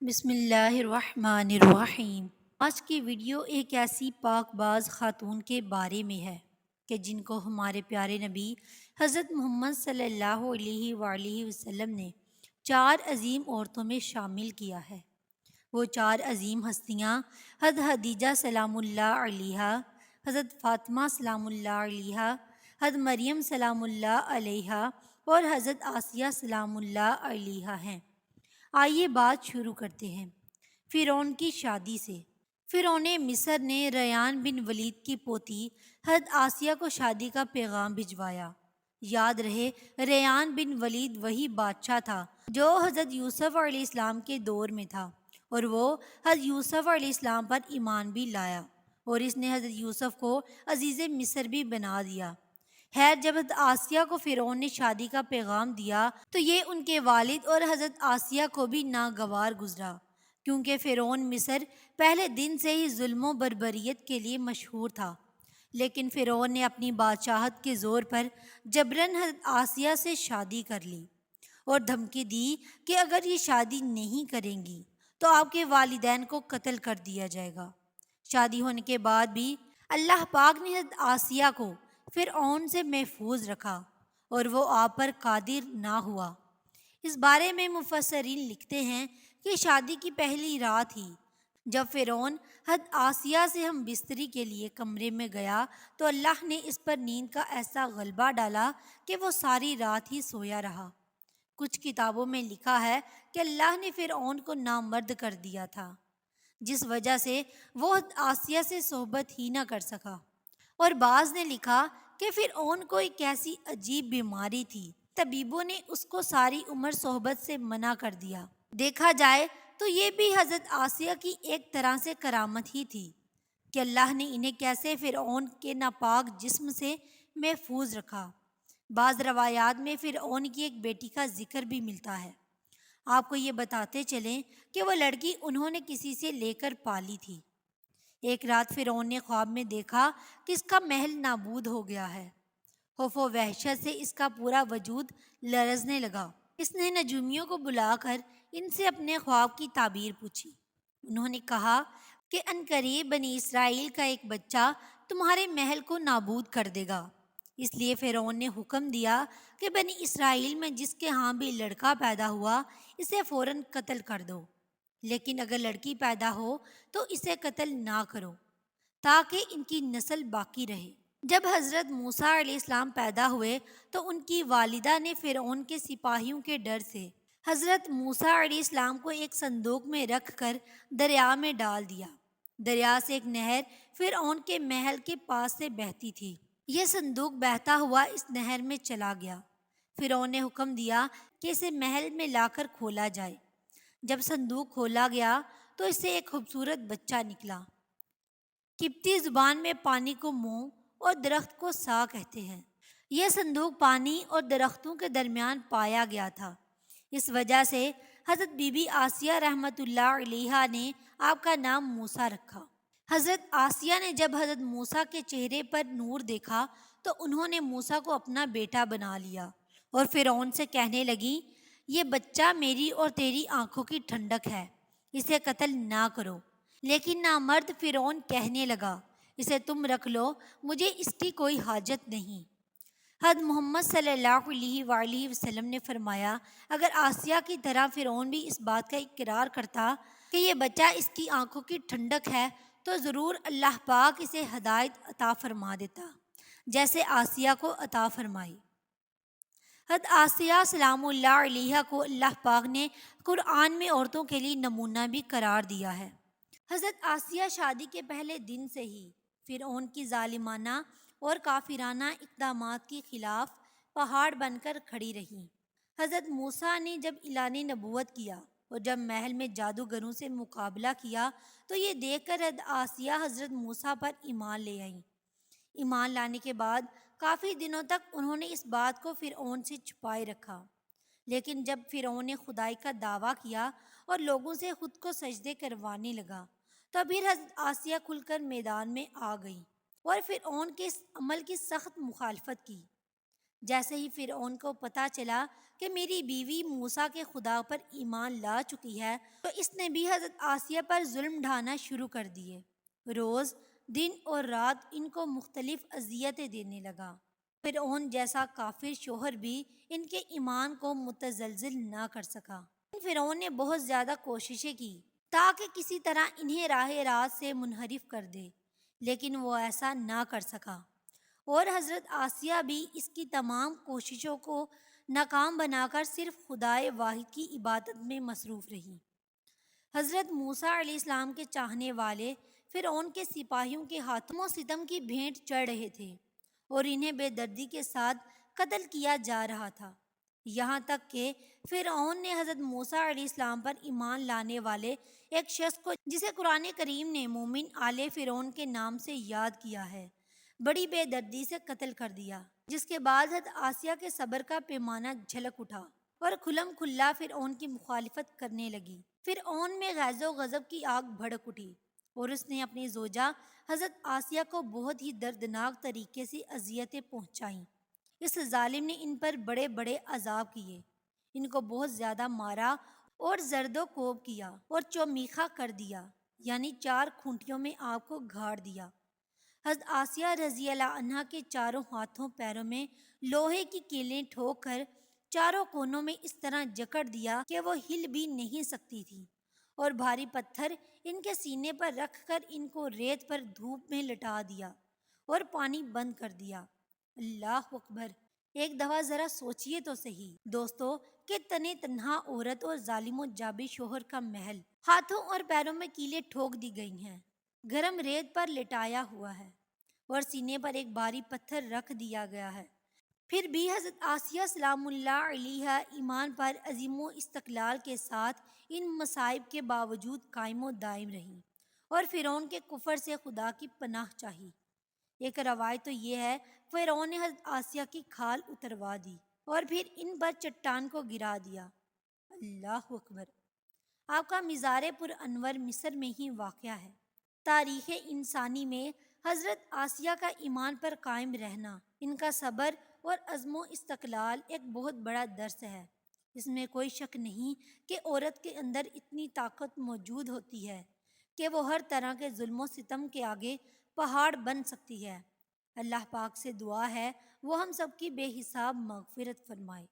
بسم اللہ الرحمن الرحیم۔ آج کی ویڈیو ایک ایسی پاک باز خاتون کے بارے میں ہے کہ جن کو ہمارے پیارے نبی حضرت محمد صلی اللہ علیہ وآلہ وسلم نے 4 عظیم عورتوں میں شامل کیا ہے۔ وہ 4 عظیم ہستیاں حضرت خدیجہ سلام اللہ علیہا، حضرت فاطمہ سلام اللہ علیہا، حضرت مریم سلام اللہ علیہا اور حضرت آسیہ سلام اللہ علیہا ہیں۔ آئیے بات شروع کرتے ہیں فرعون کی شادی سے۔ فرعون مصر نے ریان بن ولید کی پوتی حضرت آسیہ کو شادی کا پیغام بھجوایا۔ یاد رہے، ریان بن ولید وہی بادشاہ تھا جو حضرت یوسف علیہ السلام کے دور میں تھا، اور وہ حضرت یوسف علیہ السلام پر ایمان بھی لایا، اور اس نے حضرت یوسف کو عزیز مصر بھی بنا دیا۔ خیر، جب حضرت آسیہ کو فرعون نے شادی کا پیغام دیا تو یہ ان کے والد اور حضرت آسیہ کو بھی ناگوار گزرا، کیونکہ فرعون مصر پہلے دن سے ہی ظلم و بربریت کے لیے مشہور تھا۔ لیکن فرعون نے اپنی بادشاہت کے زور پر جبراً حضرت آسیہ سے شادی کر لی اور دھمکی دی کہ اگر یہ شادی نہیں کریں گی تو آپ کے والدین کو قتل کر دیا جائے گا۔ شادی ہونے کے بعد بھی اللہ پاک نے حضرت آسیہ کو فرعون سے محفوظ رکھا اور وہ آپ پر قادر نہ ہوا۔ اس بارے میں مفسرین لکھتے ہیں کہ شادی کی پہلی رات ہی جب فرعون حضرت آسیہ سے ہم بستری کے لیے کمرے میں گیا تو اللہ نے اس پر نیند کا ایسا غلبہ ڈالا کہ وہ ساری رات ہی سویا رہا۔ کچھ کتابوں میں لکھا ہے کہ اللہ نے فرعون کو نامرد کر دیا تھا، جس وجہ سے وہ حضرت آسیہ سے صحبت ہی نہ کر سکا، اور بعض نے لکھا کہ فرعون کو ایک ایسی عجیب بیماری تھی، طبیبوں نے اس کو ساری عمر صحبت سے منع کر دیا۔ دیکھا جائے تو یہ بھی حضرت آسیہ کی ایک طرح سے کرامت ہی تھی کہ اللہ نے انہیں کیسے فرعون کے ناپاک جسم سے محفوظ رکھا۔ بعض روایات میں فرعون کی ایک بیٹی کا ذکر بھی ملتا ہے۔ آپ کو یہ بتاتے چلیں کہ وہ لڑکی انہوں نے کسی سے لے کر پالی تھی۔ ایک رات فرعون نے خواب میں دیکھا کہ اس کا محل نابود ہو گیا ہے۔ خوف و وحشت سے اس کا پورا وجود لرزنے لگا۔ اس نے نجومیوں کو بلا کر ان سے اپنے خواب کی تعبیر پوچھی۔ انہوں نے کہا کہ عنقریب بنی اسرائیل کا ایک بچہ تمہارے محل کو نابود کر دے گا۔ اس لیے فرعون نے حکم دیا کہ بنی اسرائیل میں جس کے ہاں بھی لڑکا پیدا ہوا اسے فوراً قتل کر دو، لیکن اگر لڑکی پیدا ہو تو اسے قتل نہ کرو، تاکہ ان کی نسل باقی رہے۔ جب حضرت موسیٰ علیہ السلام پیدا ہوئے تو ان کی والدہ نے فرعون کے سپاہیوں کے ڈر سے حضرت موسیٰ علیہ السلام کو ایک صندوق میں رکھ کر دریا میں ڈال دیا۔ دریا سے ایک نہر فرعون کے محل کے پاس سے بہتی تھی۔ یہ صندوق بہتا ہوا اس نہر میں چلا گیا۔ فرعون نے حکم دیا کہ اسے محل میں لا کر کھولا جائے۔ جب صندوق کھولا گیا تو اس سے ایک خوبصورت بچہ نکلا۔ قبطی زبان میں پانی کو مو اور درخت کو سا کہتے ہیں۔ یہ صندوق پانی اور درختوں کے درمیان پایا گیا تھا۔ اس وجہ سے حضرت بی بی آسیہ رحمۃ اللہ علیہا نے آپ کا نام موسیٰ رکھا۔ حضرت آسیہ نے جب حضرت موسیٰ کے چہرے پر نور دیکھا تو انہوں نے موسیٰ کو اپنا بیٹا بنا لیا اور فرعون سے کہنے لگی، یہ بچہ میری اور تیری آنکھوں کی ٹھنڈک ہے، اسے قتل نہ کرو۔ لیکن نامرد فرعون کہنے لگا، اسے تم رکھ لو، مجھے اس کی کوئی حاجت نہیں۔ حضرت محمد صلی اللہ علیہ وآلہ وسلم نے فرمایا، اگر آسیہ کی طرح فرعون بھی اس بات کا اقرار کرتا کہ یہ بچہ اس کی آنکھوں کی ٹھنڈک ہے تو ضرور اللہ پاک اسے ہدایت عطا فرما دیتا، جیسے آسیہ کو عطا فرمائی۔ حضرت آسیہ سلام اللہ علیہا کو اللہ پاک نے قرآن میں عورتوں کے لیے نمونہ بھی قرار دیا ہے۔ حضرت آسیہ شادی کے پہلے دن سے ہی فرعون کی ظالمانہ اور کافرانہ اقدامات کے خلاف پہاڑ بن کر کھڑی رہیں۔ حضرت موسیٰ نے جب اعلان نبوت کیا اور جب محل میں جادوگروں سے مقابلہ کیا تو یہ دیکھ کر حضرت آسیہ حضرت موسیٰ پر ایمان لے آئیں۔ ایمان لانے کے بعد کافی دنوں تک انہوں نے اس بات کو فرعون سے چھپائے رکھا، لیکن جب فرعون نے خدائی کا دعویٰ کیا اور لوگوں سے خود کو سجدے کروانے لگا تو پھر حضرت آسیہ کھل کر میدان میں آ گئی اور فرعون کے اس عمل کی سخت مخالفت کی۔ جیسے ہی فرعون کو پتہ چلا کہ میری بیوی موسیٰ کے خدا پر ایمان لا چکی ہے تو اس نے بھی حضرت آسیہ پر ظلم ڈھانا شروع کر دیے۔ روز دن اور رات ان کو مختلف اذیتیں دینے لگا۔ فرعون جیسا کافر شوہر بھی ان کے ایمان کو متزلزل نہ کر سکا۔ فرعون نے بہت زیادہ کوششیں کی تاکہ کسی طرح انہیں راہ راست سے منحرف کر دے، لیکن وہ ایسا نہ کر سکا، اور حضرت آسیہ بھی اس کی تمام کوششوں کو ناکام بنا کر صرف خدائے واحد کی عبادت میں مصروف رہی۔ حضرت موسیٰ علیہ السلام کے چاہنے والے فرعون کے سپاہیوں کے ہاتھوں و ستم کی بھینٹ چڑھ رہے تھے اور انہیں بے دردی کے ساتھ قتل کیا جا رہا تھا، یہاں تک کہ فرعون نے حضرت موسیٰ علیہ السلام پر ایمان لانے والے ایک شخص کو، جسے قرآن کریم نے مومن آل فرعون کے نام سے یاد کیا ہے، بڑی بے دردی سے قتل کر دیا، جس کے بعد حضرت آسیہ کے صبر کا پیمانہ جھلک اٹھا اور کھلم کھلا فرعون کی مخالفت کرنے لگی۔ فرعون میں غیظ و غضب کی آگ بھڑک اٹھی اور اس نے اپنی زوجہ حضرت آسیہ کو بہت ہی دردناک طریقے سے اذیتیں پہنچائیں۔ اس ظالم نے ان پر بڑے بڑے عذاب کیے، ان کو بہت زیادہ مارا اور زرد و کوب کیا اور چومیخا کر دیا، یعنی 4 کھونٹیوں میں آپ کو گھاڑ دیا۔ حضرت آسیہ رضی اللہ عنہا کے چاروں ہاتھوں پیروں میں لوہے کی کیلیں ٹھوک کر چاروں کونوں میں اس طرح جکڑ دیا کہ وہ ہل بھی نہیں سکتی تھی، اور بھاری پتھر ان کے سینے پر رکھ کر ان کو ریت پر دھوپ میں لٹا دیا اور پانی بند کر دیا۔ اللہ اکبر! ایک دفعہ ذرا سوچئے تو صحیح دوستو کہ تنے تنہا عورت اور ظالم و جابر شوہر کا محل، ہاتھوں اور پیروں میں کیلیں ٹھوک دی گئی ہیں، گرم ریت پر لٹایا ہوا ہے اور سینے پر ایک بھاری پتھر رکھ دیا گیا ہے، پھر بھی حضرت آسیہ سلام اللہ علیہا ایمان پر عزم و استقلال کے ساتھ ان مصائب کے باوجود قائم و دائم رہیں اور فرعون کے کفر سے خدا کی پناہ چاہی۔ ایک روایت تو یہ ہے فرعون نے حضرت آسیہ کی کھال اتروا دی اور پھر ان پر چٹان کو گرا دیا۔ اللہ اکبر! آپ کا مزار پر انور مصر میں ہی واقع ہے۔ تاریخ انسانی میں حضرت آسیہ کا ایمان پر قائم رہنا، ان کا صبر اور عزم و استقلال ایک بہت بڑا درس ہے۔ اس میں کوئی شک نہیں کہ عورت کے اندر اتنی طاقت موجود ہوتی ہے کہ وہ ہر طرح کے ظلم و ستم کے آگے پہاڑ بن سکتی ہے۔ اللہ پاک سے دعا ہے وہ ہم سب کی بے حساب مغفرت فرمائے۔